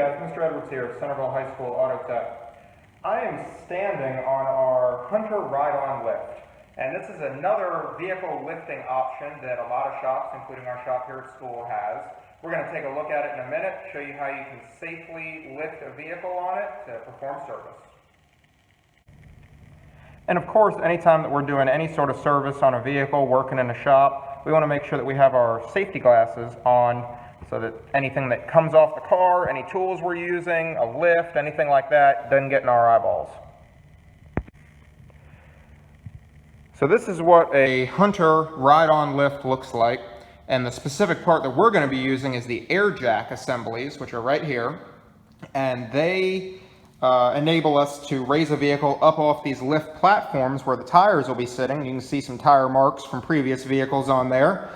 guys, Mr. Edwards here, Centreville High School Auto Tech. I am standing on our Hunter ride-on lift, and this is another vehicle lifting option that a lot of shops, including our shop here at school, has. We're going to take a look at it in a minute, show you how you can safely lift a vehicle on it to perform service. And of course, anytime that we're doing any sort of service on a vehicle, working in a shop, we want to make sure that we have our safety glasses on so that anything that comes off the car, any tools we're using, a lift, anything like that, doesn't get in our eyeballs. So this is what a Hunter ride-on lift looks like, and the specific part that we're going to be using is the air jack assemblies, which are right here, and they enable us to raise a vehicle up off these lift platforms where the tires will be sitting. You can see some tire marks from previous vehicles on there.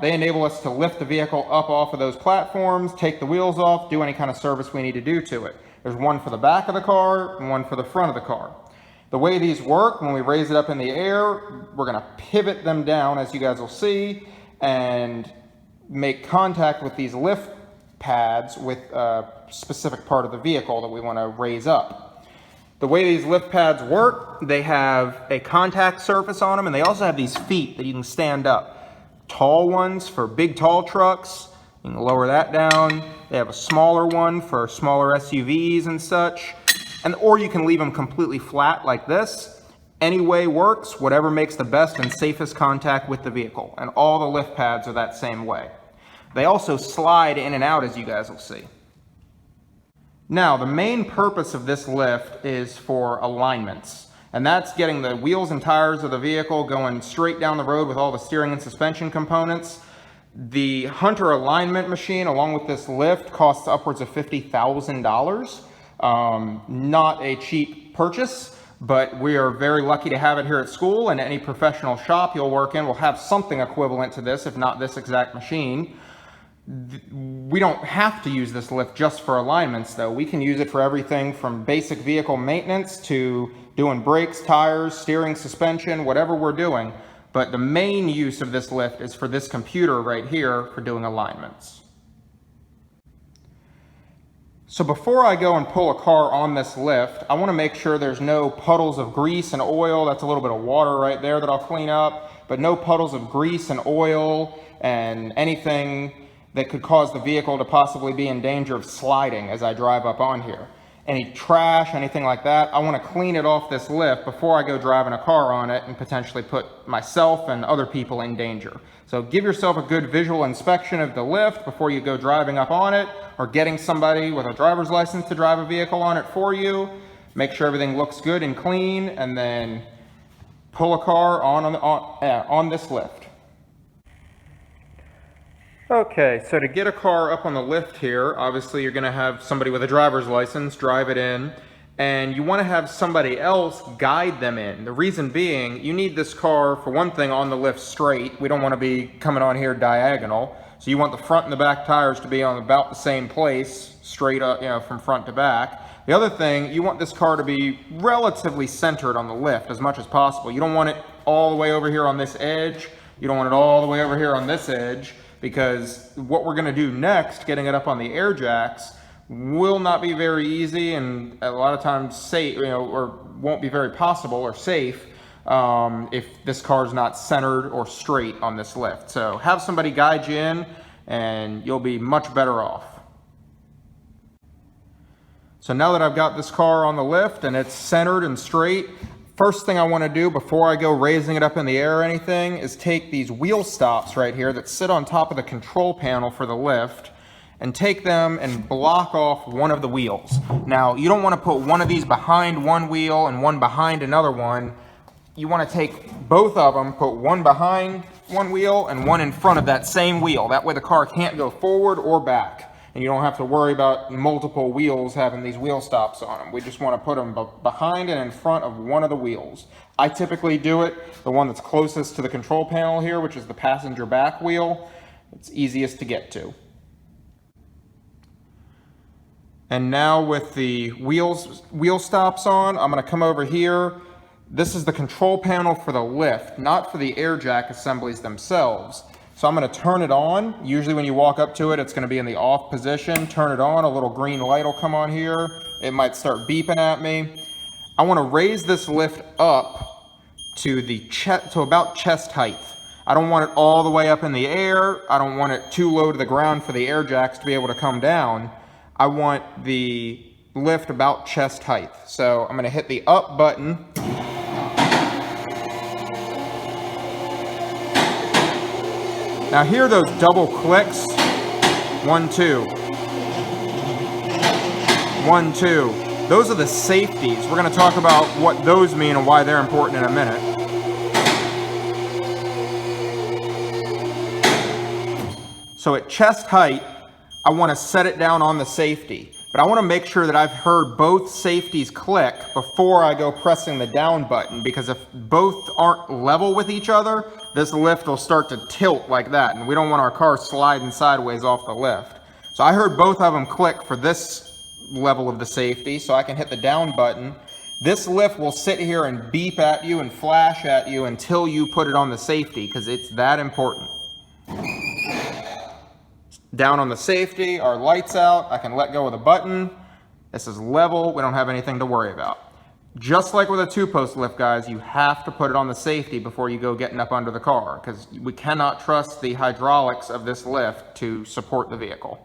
They enable us to lift the vehicle up off of those platforms, take the wheels off, do any kind of service we need to do to it. There's one for the back of the car and one for the front of the car. The way these work, when we raise it up in the air, we're going to pivot them down, as you guys will see, and make contact with these lift pads with a specific part of the vehicle that we want to raise up. The way these lift pads work, they have a contact surface on them, and they also have these feet that you can stand up. Tall ones for big tall trucks, you can lower that down. They have a smaller one for smaller SUVs and such, or you can leave them completely flat like this. Any way works, whatever makes the best and safest contact with the vehicle, and all the lift pads are that same way. They also slide in and out, as you guys will see. Now, the main purpose of this lift is for alignments. And that's getting the wheels and tires of the vehicle going straight down the road with all the steering and suspension components. The Hunter alignment machine, along with this lift, costs upwards of $50,000. Not a cheap purchase, but we are very lucky to have it here at school, and any professional shop you'll work in will have something equivalent to this, if not this exact machine. We don't have to use this lift just for alignments, though. We can use it for everything from basic vehicle maintenance to doing brakes, tires, steering, suspension, whatever we're doing. But the main use of this lift is for this computer right here for doing alignments. So before I go and pull a car on this lift, I want to make sure there's no puddles of grease and oil. That's a little bit of water right there that I'll clean up, but no puddles of grease and oil and anything that could cause the vehicle to possibly be in danger of sliding as I drive up on here. Any trash, anything like that, I want to clean it off this lift before I go driving a car on it and potentially put myself and other people in danger. So give yourself a good visual inspection of the lift before you go driving up on it, or getting somebody with a driver's license to drive a vehicle on it for you. Make sure everything looks good and clean, and then pull a car on this lift. Okay, so to get a car up on the lift here, obviously you're going to have somebody with a driver's license drive it in, and you want to have somebody else guide them in. The reason being, you need this car, for one thing, on the lift straight. We don't want to be coming on here diagonal, so you want the front and the back tires to be on about the same place, straight up, from front to back. The other thing, you want this car to be relatively centered on the lift as much as possible. You don't want it all the way over here on this edge. You don't want it all the way over here on this edge, because what we're going to do next, getting it up on the air jacks, will not be very easy, and a lot of times safe, or won't be very possible or safe if this car is not centered or straight on this lift. So have somebody guide you in, and you'll be much better off. So now that I've got this car on the lift and it's centered and straight, first thing I want to do before I go raising it up in the air or anything is take these wheel stops right here that sit on top of the control panel for the lift, and take them and block off one of the wheels. Now, you don't want to put one of these behind one wheel and one behind another one. You want to take both of them, put one behind one wheel and one in front of that same wheel. That way the car can't go forward or back, and you don't have to worry about multiple wheels having these wheel stops on them. We just want to put them behind and in front of one of the wheels. I typically do it the one that's closest to the control panel here, which is the passenger back wheel. It's easiest to get to. And now with the wheel stops on, I'm going to come over here. This is the control panel for the lift, not for the air jack assemblies themselves. So I'm going to turn it on. Usually when you walk up to it, it's going to be in the off position. Turn it on, a little green light will come on here. It might start beeping at me. I want to raise this lift up to about chest height. I don't want it all the way up in the air. I don't want it too low to the ground for the air jacks to be able to come down. I want the lift about chest height. So I'm going to hit the up button. Now hear those double clicks. 1, 2. 1, 2. Those are the safeties. We're going to talk about what those mean and why they're important in a minute. So at chest height, I want to set it down on the safety. But I want to make sure that I've heard both safeties click before I go pressing the down button, because if both aren't level with each other, this lift will start to tilt like that, and we don't want our car sliding sideways off the lift. So I heard both of them click for this level of the safety, so I can hit the down button. This lift will sit here and beep at you and flash at you until you put it on the safety, because it's that important. Down on the safety, our light's out, I can let go of the button. This is level, we don't have anything to worry about. Just like with a 2-post lift, guys, you have to put it on the safety before you go getting up under the car, because we cannot trust the hydraulics of this lift to support the vehicle.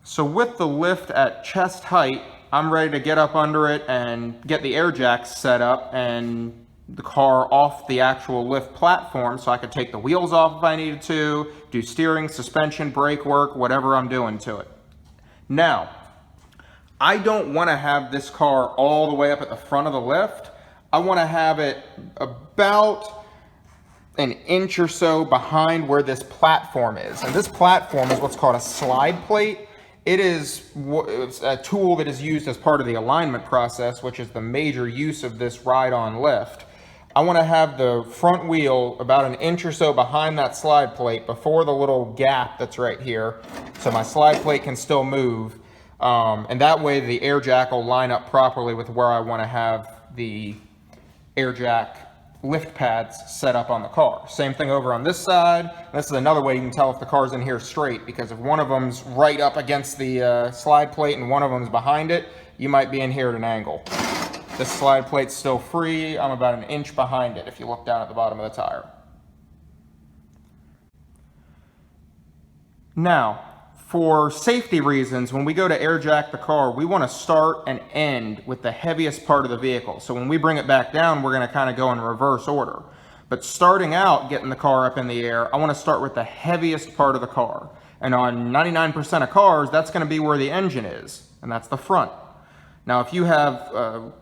So with the lift at chest height, I'm ready to get up under it and get the air jacks set up and the car off the actual lift platform, so I could take the wheels off if I needed to, do steering, suspension, brake work, whatever I'm doing to it. Now, I don't want to have this car all the way up at the front of the lift. I want to have it about an inch or so behind where this platform is. And this platform is what's called a slide plate. It's a tool that is used as part of the alignment process, which is the major use of this ride-on lift. I want to have the front wheel about an inch or so behind that slide plate before the little gap that's right here, so my slide plate can still move. And that way the air jack will line up properly with where I want to have the air jack lift pads set up on the car. Same thing over on this side. This is another way you can tell if the car's in here straight, because if one of them's right up against the slide plate and one of them's behind it, you might be in here at an angle. This slide plate's still free. I'm about an inch behind it if you look down at the bottom of the tire. Now, for safety reasons, when we go to air jack the car, we want to start and end with the heaviest part of the vehicle. So when we bring it back down, we're going to kind of go in reverse order. But starting out, getting the car up in the air, I want to start with the heaviest part of the car. And on 99% of cars, that's going to be where the engine is, and that's the front. Now, if you have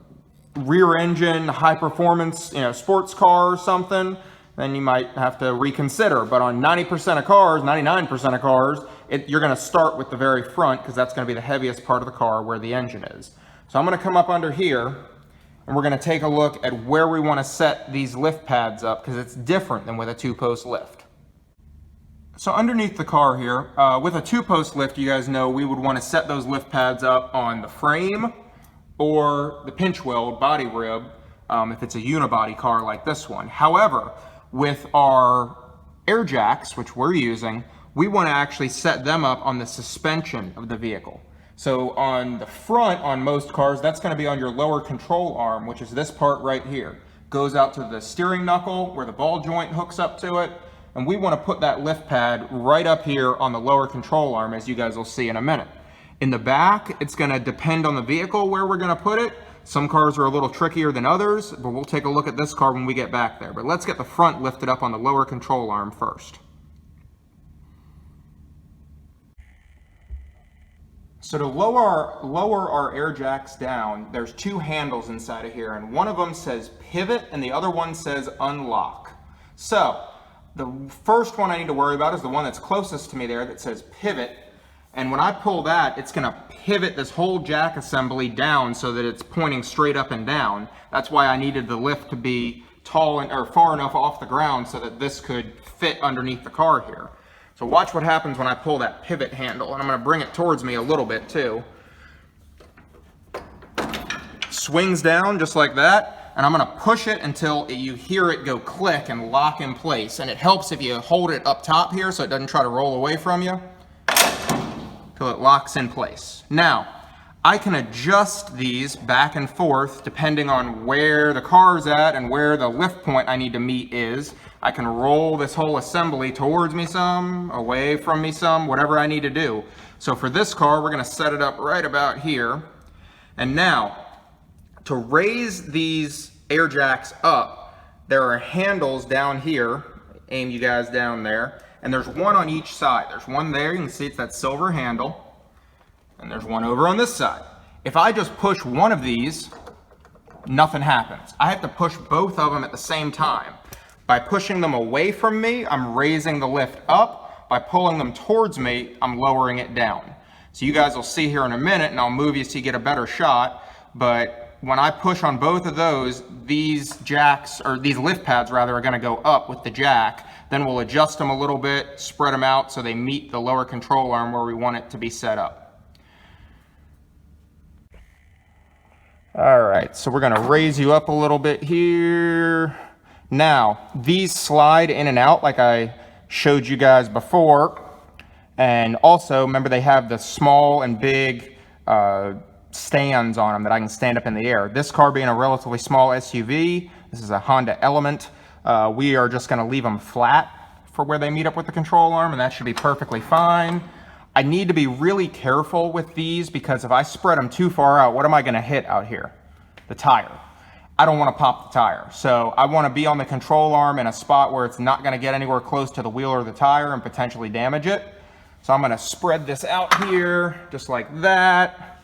rear engine, high performance, sports car or something, then you might have to reconsider. But on 90% of cars, 99% of cars, you're going to start with the very front, because that's going to be the heaviest part of the car where the engine is. So I'm going to come up under here, and we're going to take a look at where we want to set these lift pads up, because it's different than with a 2-post lift. So underneath the car here, with a 2-post lift, you guys know we would want to set those lift pads up on the frame or the pinch weld body rib, if it's a unibody car like this one. However, with our air jacks, which we're using, we want to actually set them up on the suspension of the vehicle. So on the front, on most cars, that's going to be on your lower control arm, which is this part right here. Goes out to the steering knuckle where the ball joint hooks up to it. And we want to put that lift pad right up here on the lower control arm, as you guys will see in a minute. In the back, it's going to depend on the vehicle where we're going to put it. Some cars are a little trickier than others, but we'll take a look at this car when we get back there. But let's get the front lifted up on the lower control arm first. So to lower our air jacks down, there's 2 handles inside of here, and one of them says pivot and the other one says unlock. So the first one I need to worry about is the one that's closest to me there that says pivot. And when I pull that, it's going to pivot this whole jack assembly down so that it's pointing straight up and down. That's why I needed the lift to be tall or far enough off the ground so that this could fit underneath the car here. So watch what happens when I pull that pivot handle, and I'm going to bring it towards me a little bit too. Swings down just like that. and I'm gonna push it until you hear it go click and lock in place. And it helps if you hold it up top here so it doesn't try to roll away from you, till it locks in place. Now, I can adjust these back and forth depending on where the car's at and where the lift point I need to meet is. I can roll this whole assembly towards me some, away from me some, whatever I need to do. So for this car, we're gonna set it up right about here. And now, to raise these air jacks up, there are handles down here. Aim you guys down there. And there's one on each side. There's one there, you can see it's that silver handle. And there's one over on this side. If I just push one of these, nothing happens. I have to push both of them at the same time. By pushing them away from me, I'm raising the lift up. By pulling them towards me, I'm lowering it down. So you guys will see here in a minute, and I'll move you so you get a better shot. But when I push on both of those, these jacks, or these lift pads rather, are gonna go up with the jack. Then we'll adjust them a little bit, spread them out so they meet the lower control arm where we want it to be set up. All right, so we're gonna raise you up a little bit here. Now, these slide in and out like I showed you guys before. And also, remember they have the small and big stands on them that I can stand up in the air. This car being a relatively small SUV, this is a Honda Element, we are just gonna leave them flat for where they meet up with the control arm, and that should be perfectly fine. I need to be really careful with these because if I spread them too far out, what am I gonna hit out here? The tire. I don't wanna pop the tire. So I wanna be on the control arm in a spot where it's not gonna get anywhere close to the wheel or the tire and potentially damage it. So I'm gonna spread this out here, just like that,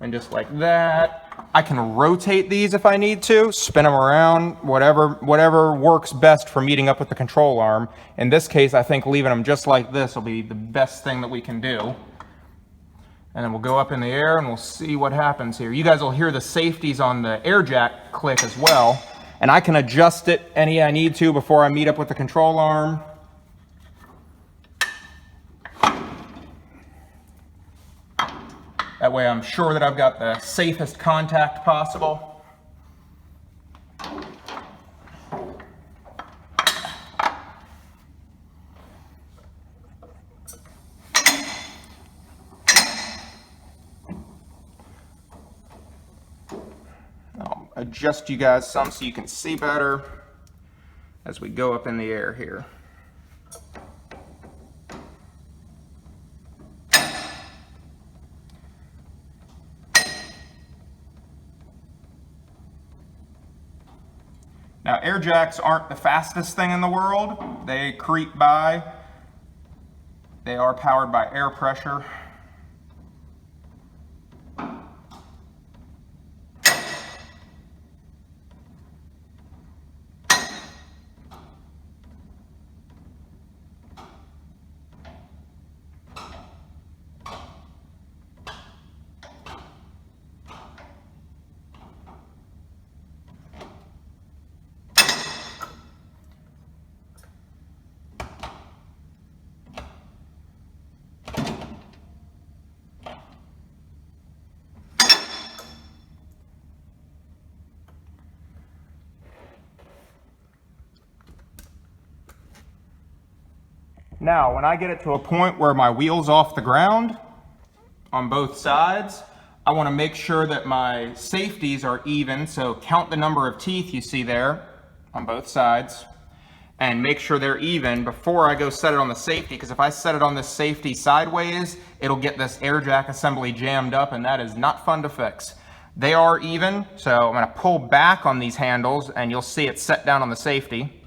and just like that. I can rotate these if I need to, spin them around, whatever works best for meeting up with the control arm. In this case, I think leaving them just like this will be the best thing that we can do. And then we'll go up in the air and we'll see what happens here. You guys will hear the safeties on the air jack click as well. And I can adjust it any I need to before I meet up with the control arm. That way I'm sure that I've got the safest contact possible. I'll adjust you guys some so you can see better as we go up in the air here. Now, air jacks aren't the fastest thing in the world. They creep by. They are powered by air pressure. Now, when I get it to a point where my wheel's off the ground on both sides, I want to make sure that my safeties are even, so count the number of teeth you see there on both sides and make sure they're even before I go set it on the safety, because if I set it on this safety sideways, it'll get this air jack assembly jammed up, and that is not fun to fix. They are even, so I'm going to pull back on these handles and you'll see it set down on the safety.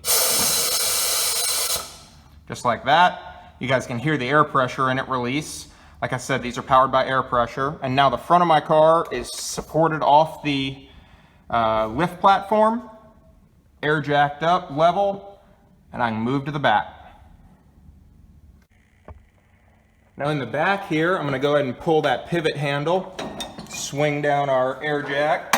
Just like that. You guys can hear the air pressure in it release. Like I said, these are powered by air pressure. And now the front of my car is supported off the lift platform, air jacked up, level, and I can move to the back. Now in the back here, I'm going to go ahead and pull that pivot handle, swing down our air jack.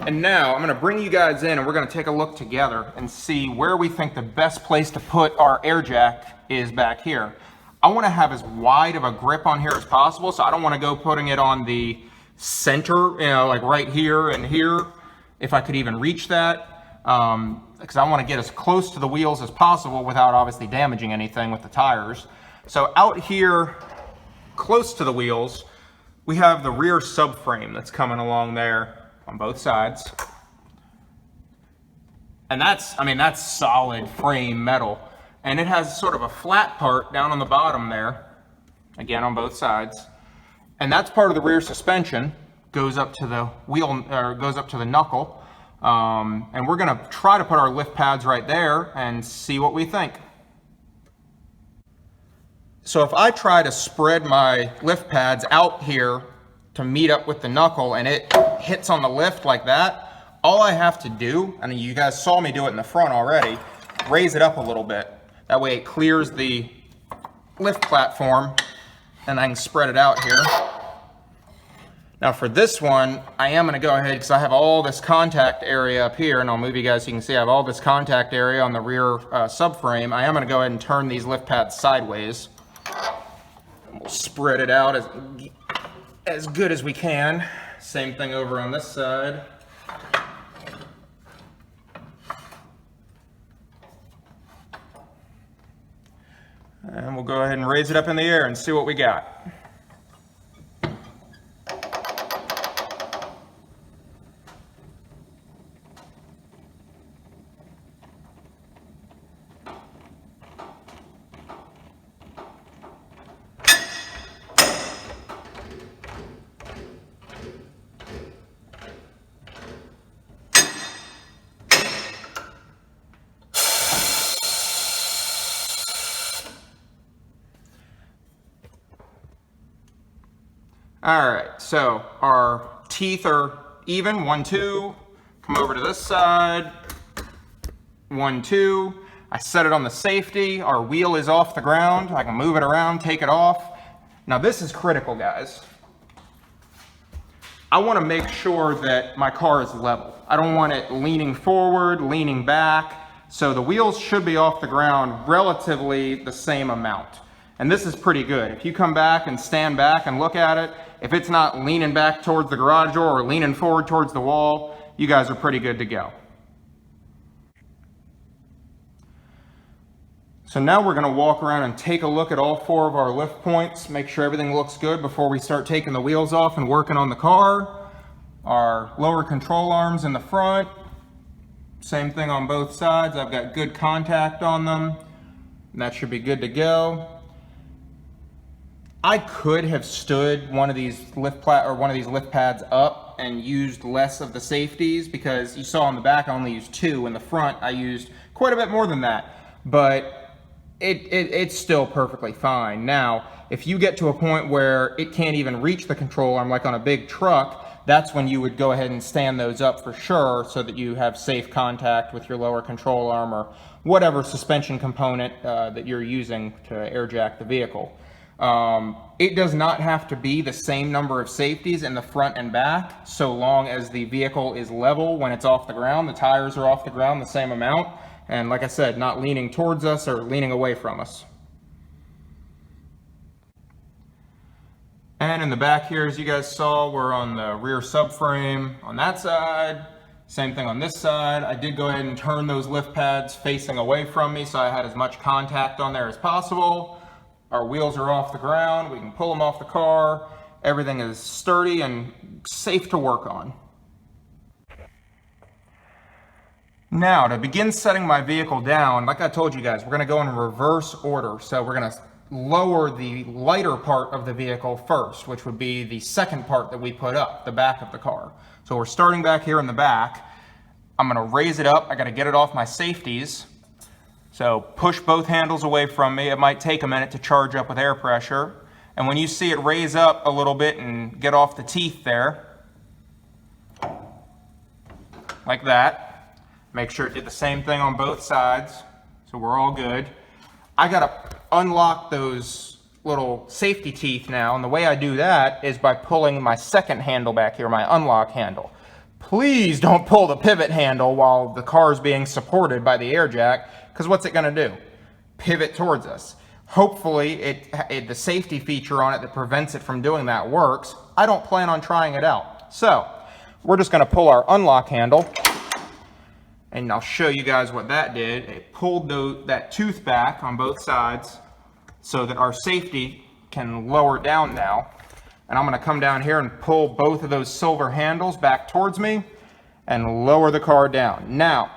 And now I'm going to bring you guys in and we're going to take a look together and see where we think the best place to put our air jack is back here. I want to have as wide of a grip on here as possible, so I don't want to go putting it on the center, you know, like right here and here. if I could even reach that, because I want to get as close to the wheels as possible without obviously damaging anything with the tires. So out here, close to the wheels, we have the rear subframe that's coming along there on both sides. And that's solid frame metal. And it has sort of a flat part down on the bottom there, again on both sides. And that's part of the rear suspension, goes up to the wheel, or goes up to the knuckle. And we're gonna try to put our lift pads right there and see what we think. So if I try to spread my lift pads out here to meet up with the knuckle and it hits on the lift like that, all I have to do, and you guys saw me do it in the front already, raise it up a little bit. That way it clears the lift platform and I can spread it out here. Now for this one, I am gonna go ahead, because I have all this contact area up here, and I'll move you guys so you can see I have all this contact area on the rear subframe. I am gonna go ahead and turn these lift pads sideways. We'll spread it out as good as we can. Same thing over on this side. And we'll go ahead and raise it up in the air and see what we got. All right, so our teeth are even, 1, 2. Come over to this side, 1, 2. I set it on the safety. Our wheel is off the ground. I can move it around, take it off. Now this is critical, guys. I want to make sure that my car is level. I don't want it leaning forward, leaning back. So the wheels should be off the ground relatively the same amount. And this is pretty good. If you come back and stand back and look at it, if it's not leaning back towards the garage door or leaning forward towards the wall, you guys are pretty good to go. So now we're gonna walk around and take a look at all 4 of our lift points, make sure everything looks good before we start taking the wheels off and working on the car. Our lower control arms in the front, same thing on both sides. I've got good contact on them, and that should be good to go. I could have stood one of these lift pads up and used less of the safeties, because you saw on the back I only used 2. In the front I used quite a bit more than that, but it's still perfectly fine. Now if you get to a point where it can't even reach the control arm, like on a big truck, that's when you would go ahead and stand those up for sure, so that you have safe contact with your lower control arm or whatever suspension component that you're using to air jack the vehicle. It does not have to be the same number of safeties in the front and back, so long as the vehicle is level when it's off the ground. The tires are off the ground the same amount, and like I said, not leaning towards us or leaning away from us. And in the back here, as you guys saw, we're on the rear subframe on that side. Same thing on this side. I did go ahead and turn those lift pads facing away from me, so I had as much contact on there as possible. Our wheels are off the ground. We can pull them off the car. Everything is sturdy and safe to work on. Now, to begin setting my vehicle down, like I told you guys, we're gonna go in reverse order. So we're gonna lower the lighter part of the vehicle first, which would be the second part that we put up, the back of the car. So we're starting back here in the back. I'm gonna raise it up. I gotta get it off my safeties. So push both handles away from me. It might take a minute to charge up with air pressure. And when you see it raise up a little bit and get off the teeth there, like that, make sure it did the same thing on both sides, so we're all good. I gotta unlock those little safety teeth now, and the way I do that is by pulling my second handle back here, my unlock handle. Please don't pull the pivot handle while the car is being supported by the air jack, because what's it gonna do? Pivot towards us. Hopefully the safety feature on it that prevents it from doing that works. I don't plan on trying it out. So we're just going to pull our unlock handle, and I'll show you guys what that did. It pulled that tooth back on both sides so that our safety can lower down now. And I'm going to come down here and pull both of those silver handles back towards me and lower the car down. Now,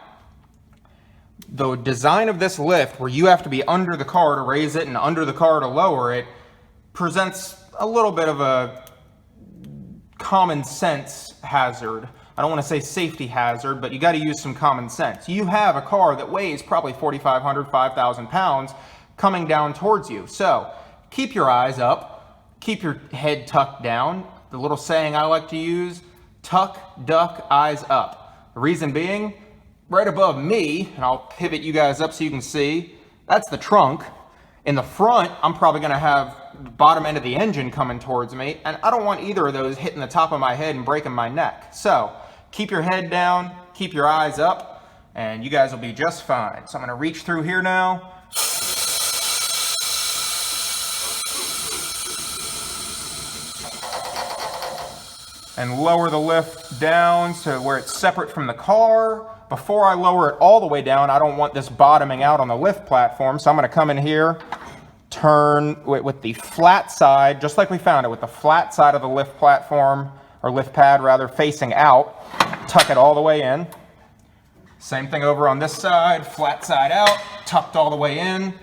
the design of this lift, where you have to be under the car to raise it and under the car to lower it, presents a little bit of a common sense hazard. I don't want to say safety hazard, but you got to use some common sense. You have a car that weighs probably 4,500, 5,000 pounds coming down towards you. So keep your eyes up, keep your head tucked down. The little saying I like to use, tuck, duck, eyes up. The reason being, right above me, and I'll pivot you guys up so you can see, that's the trunk. In the front, I'm probably going to have the bottom end of the engine coming towards me, and I don't want either of those hitting the top of my head and breaking my neck. So keep your head down, keep your eyes up, and you guys will be just fine. So I'm going to reach through here now. And lower the lift down to where it's separate from the car. Before I lower it all the way down, I don't want this bottoming out on the lift platform, so I'm going to come in here, turn with the flat side, just like we found it, with the flat side of the lift platform, or lift pad rather, facing out, tuck it all the way in. Same thing over on this side, flat side out, tucked all the way in.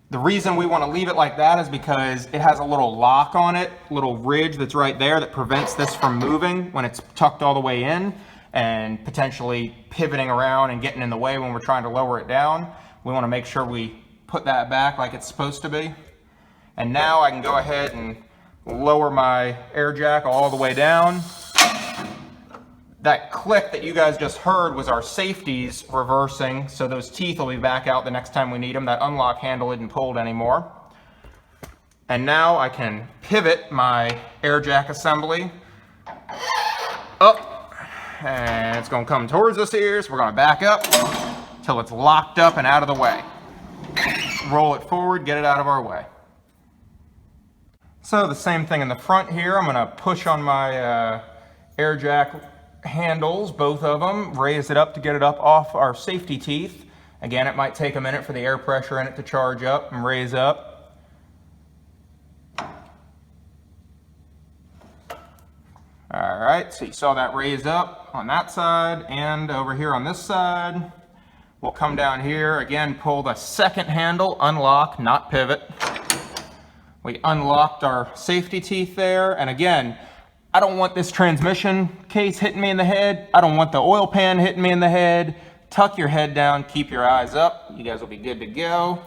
The reason we want to leave it like that is because it has a little lock on it, little ridge that's right there that prevents this from moving when it's tucked all the way in and potentially pivoting around and getting in the way when we're trying to lower it down. We want to make sure we put that back like it's supposed to be. And now I can go ahead and lower my air jack all the way down. That click that you guys just heard was our safeties reversing, so those teeth will be back out the next time we need them. That unlock handle isn't pulled anymore. And now I can pivot my air jack assembly up, and it's going to come towards us here, so we're going to back up till it's locked up and out of the way. Roll it forward, get it out of our way. So the same thing in the front here. I'm going to push on my air jack handles, both of them, raise it up to get it up off our safety teeth. Again, it might take a minute for the air pressure in it to charge up and raise up. All right, so you saw that raise up on that side and over here on this side. We'll come down here, again, pull the second handle, unlock, not pivot. We unlocked our safety teeth there, and again, I don't want this transmission case hitting me in the head. I don't want the oil pan hitting me in the head. Tuck your head down, keep your eyes up. You guys will be good to go.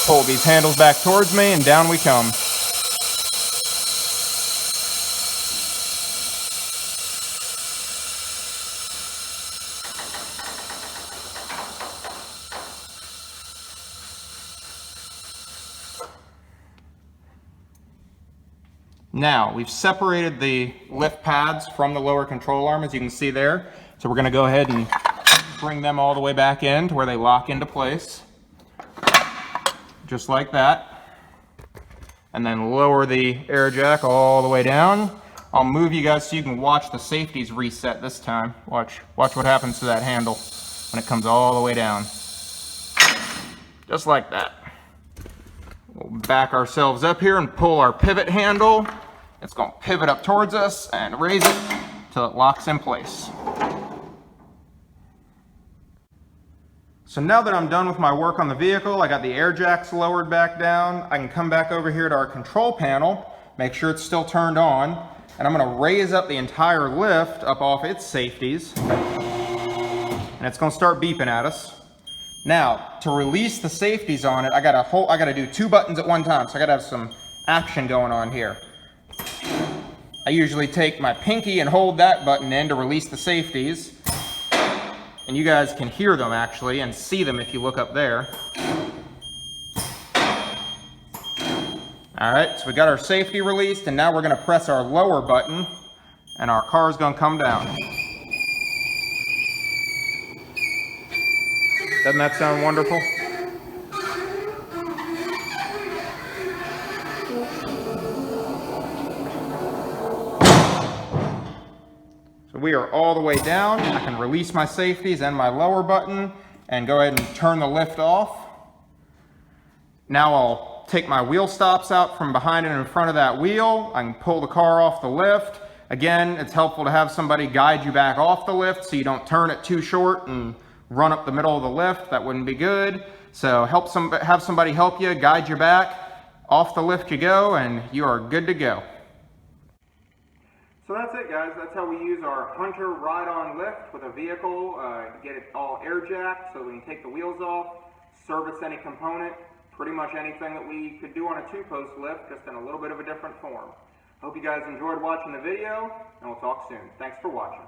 Pull these handles back towards me and down we come. Now, we've separated the lift pads from the lower control arm, as you can see there. So we're going to go ahead and bring them all the way back in to where they lock into place. Just like that. And then lower the air jack all the way down. I'll move you guys so you can watch the safeties reset this time. Watch what happens to that handle when it comes all the way down. Just like that. We'll back ourselves up here and pull our pivot handle. It's going to pivot up towards us and raise it till it locks in place. So now that I'm done with my work on the vehicle, I got the air jacks lowered back down. I can come back over here to our control panel, make sure it's still turned on, and I'm going to raise up the entire lift up off its safeties. And it's going to start beeping at us. Now, to release the safeties on it, I gotta do two buttons at one time, so I gotta have some action going on here. I usually take my pinky and hold that button in to release the safeties. And you guys can hear them actually and see them if you look up there. All right, so we got our safety released, and now we're gonna press our lower button and our car's gonna come down. Doesn't that sound wonderful? So we are all the way down. I can release my safeties and my lower button and go ahead and turn the lift off. Now I'll take my wheel stops out from behind and in front of that wheel. I can pull the car off the lift. Again, it's helpful to have somebody guide you back off the lift so you don't turn it too short and run up the middle of the lift. That wouldn't be good. So have somebody help you, guide you back. Off the lift you go, and you are good to go. So that's it, guys. That's how we use our Hunter ride-on lift with a vehicle to get it all air-jacked so we can take the wheels off, service any component, pretty much anything that we could do on a two-post lift, just in a little bit of a different form. Hope you guys enjoyed watching the video, and we'll talk soon. Thanks for watching.